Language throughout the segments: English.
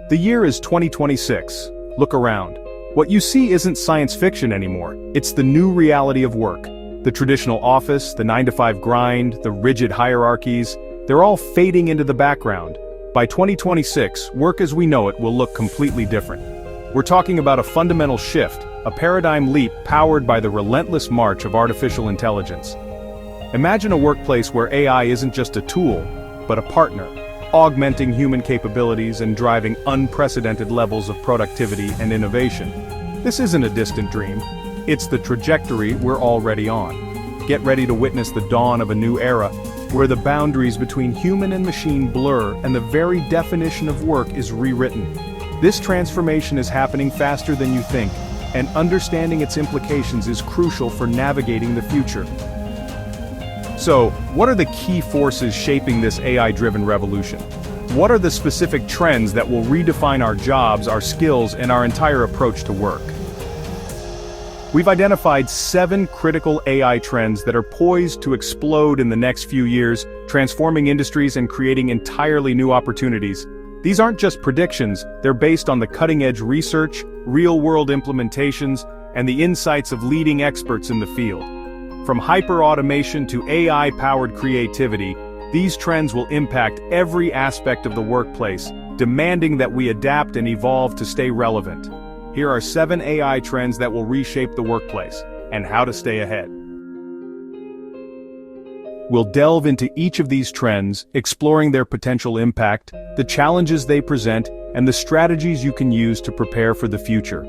The year is 2026. Look around. What you see isn't science fiction anymore. It's the new reality of work. The traditional office, the 9-to-5 grind, the rigid hierarchies, they're all fading into the background. By 2026, work as we know it will look completely different. We're talking about a fundamental shift, a paradigm leap powered by the relentless march of artificial intelligence. Imagine a workplace where AI isn't just a tool, but a partner, augmenting human capabilities and driving unprecedented levels of productivity and innovation. This isn't a distant dream. It's the trajectory we're already on. Get ready to witness the dawn of a new era, where the boundaries between human and machine blur and the very definition of work is rewritten. This transformation is happening faster than you think, and understanding its implications is crucial for navigating the future. So, what are the key forces shaping this AI-driven revolution? What are the specific trends that will redefine our jobs, our skills, and our entire approach to work? We've identified 7 critical AI trends that are poised to explode in the next few years, transforming industries and creating entirely new opportunities. These aren't just predictions, they're based on the cutting-edge research, real-world implementations, and the insights of leading experts in the field. From hyper-automation to AI-powered creativity, these trends will impact every aspect of the workplace, demanding that we adapt and evolve to stay relevant. Here are 7 AI trends that will reshape the workplace, and how to stay ahead. We'll delve into each of these trends, exploring their potential impact, the challenges they present, and the strategies you can use to prepare for the future.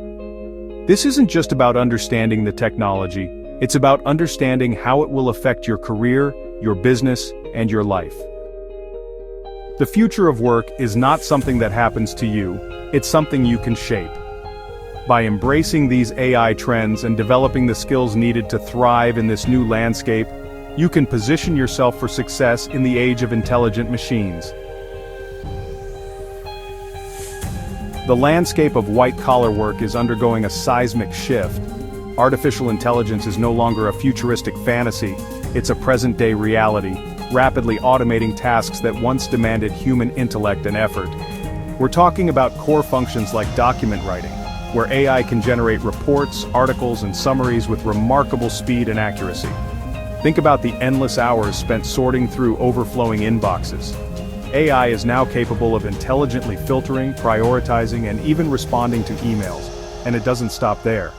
This isn't just about understanding the technology, it's about understanding how it will affect your career, your business, and your life. The future of work is not something that happens to you, it's something you can shape. By embracing these AI trends and developing the skills needed to thrive in this new landscape, you can position yourself for success in the age of intelligent machines. The landscape of white-collar work is undergoing a seismic shift. Artificial intelligence is no longer a futuristic fantasy, it's a present-day reality, rapidly automating tasks that once demanded human intellect and effort. We're talking about core functions like document writing, where AI can generate reports, articles, and summaries with remarkable speed and accuracy. Think about the endless hours spent sorting through overflowing inboxes. AI is now capable of intelligently filtering, prioritizing, and even responding to emails, and it doesn't stop there.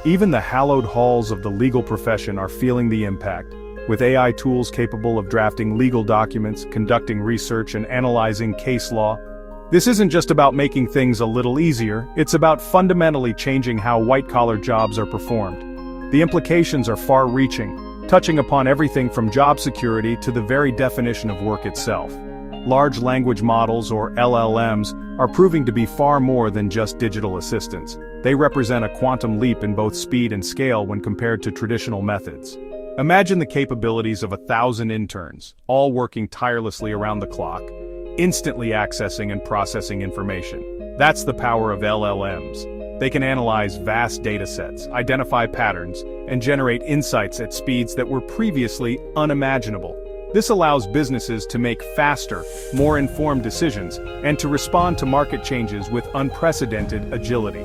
Even the hallowed halls of the legal profession are feeling the impact, with AI tools capable of drafting legal documents, conducting research, and analyzing case law. This isn't just about making things a little easier, it's about fundamentally changing how white-collar jobs are performed. The implications are far-reaching, touching upon everything from job security to the very definition of work itself. Large language models, or LLMs, are proving to be far more than just digital assistants. They represent a quantum leap in both speed and scale when compared to traditional methods. Imagine the capabilities of 1,000 interns, all working tirelessly around the clock, instantly accessing and processing information. That's the power of LLMs. They can analyze vast data sets, identify patterns, and generate insights at speeds that were previously unimaginable. This allows businesses to make faster, more informed decisions, and to respond to market changes with unprecedented agility.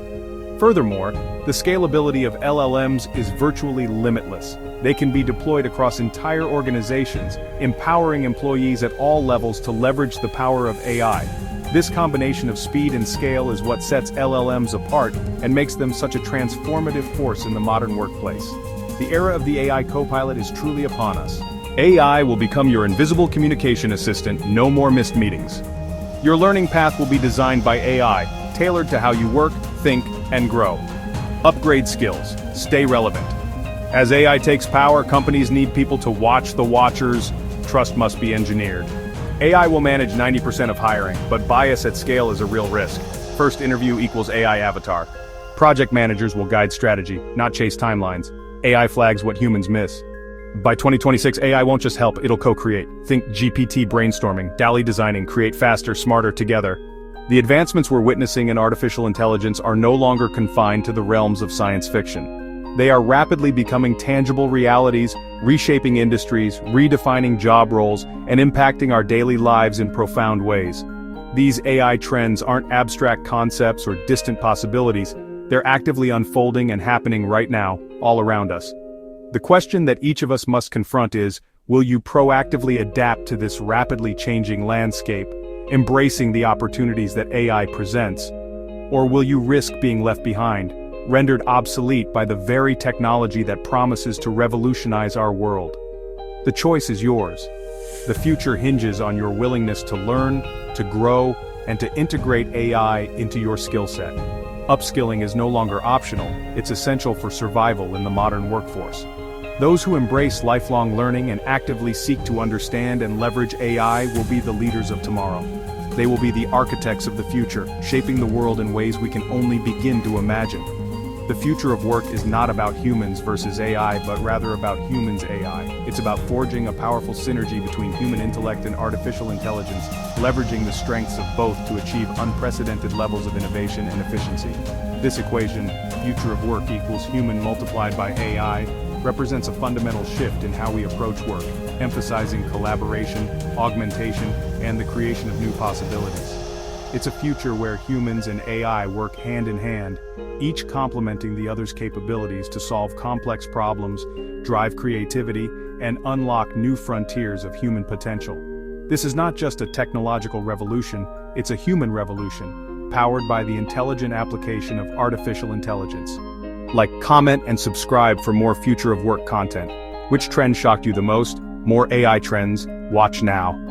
Furthermore, the scalability of LLMs is virtually limitless. They can be deployed across entire organizations, empowering employees at all levels to leverage the power of AI. This combination of speed and scale is what sets LLMs apart and makes them such a transformative force in the modern workplace. The era of the AI co-pilot is truly upon us. AI will become your invisible communication assistant, no more missed meetings. Your learning path will be designed by AI, tailored to how you work, think, and grow. Upgrade skills, stay relevant. As AI takes power, companies need people to watch the watchers. Trust must be engineered. AI will manage 90% of hiring, but bias at scale is a real risk. First interview equals AI avatar. Project managers will guide strategy, not chase timelines. AI flags what humans miss. By 2026, AI won't just help, it'll co-create. Think GPT brainstorming, DALL-E designing, create faster, smarter together. The advancements we're witnessing in artificial intelligence are no longer confined to the realms of science fiction. They are rapidly becoming tangible realities, reshaping industries, redefining job roles, and impacting our daily lives in profound ways. These AI trends aren't abstract concepts or distant possibilities, they're actively unfolding and happening right now, all around us. The question that each of us must confront is, will you proactively adapt to this rapidly changing landscape, embracing the opportunities that AI presents? Or will you risk being left behind, rendered obsolete by the very technology that promises to revolutionize our world? The choice is yours. The future hinges on your willingness to learn, to grow, and to integrate AI into your skill set. Upskilling is no longer optional, it's essential for survival in the modern workforce. Those who embrace lifelong learning and actively seek to understand and leverage AI will be the leaders of tomorrow. They will be the architects of the future, shaping the world in ways we can only begin to imagine. The future of work is not about humans versus AI, but rather about humans AI. It's about forging a powerful synergy between human intellect and artificial intelligence, leveraging the strengths of both to achieve unprecedented levels of innovation and efficiency. This equation, future of work equals human multiplied by AI, represents a fundamental shift in how we approach work, emphasizing collaboration, augmentation, and the creation of new possibilities. It's a future where humans and AI work hand in hand, each complementing the other's capabilities to solve complex problems, drive creativity, and unlock new frontiers of human potential. This is not just a technological revolution, it's a human revolution, powered by the intelligent application of artificial intelligence. Like, comment, and subscribe for more future of work content. Which trend shocked you the most? More AI trends? Watch now.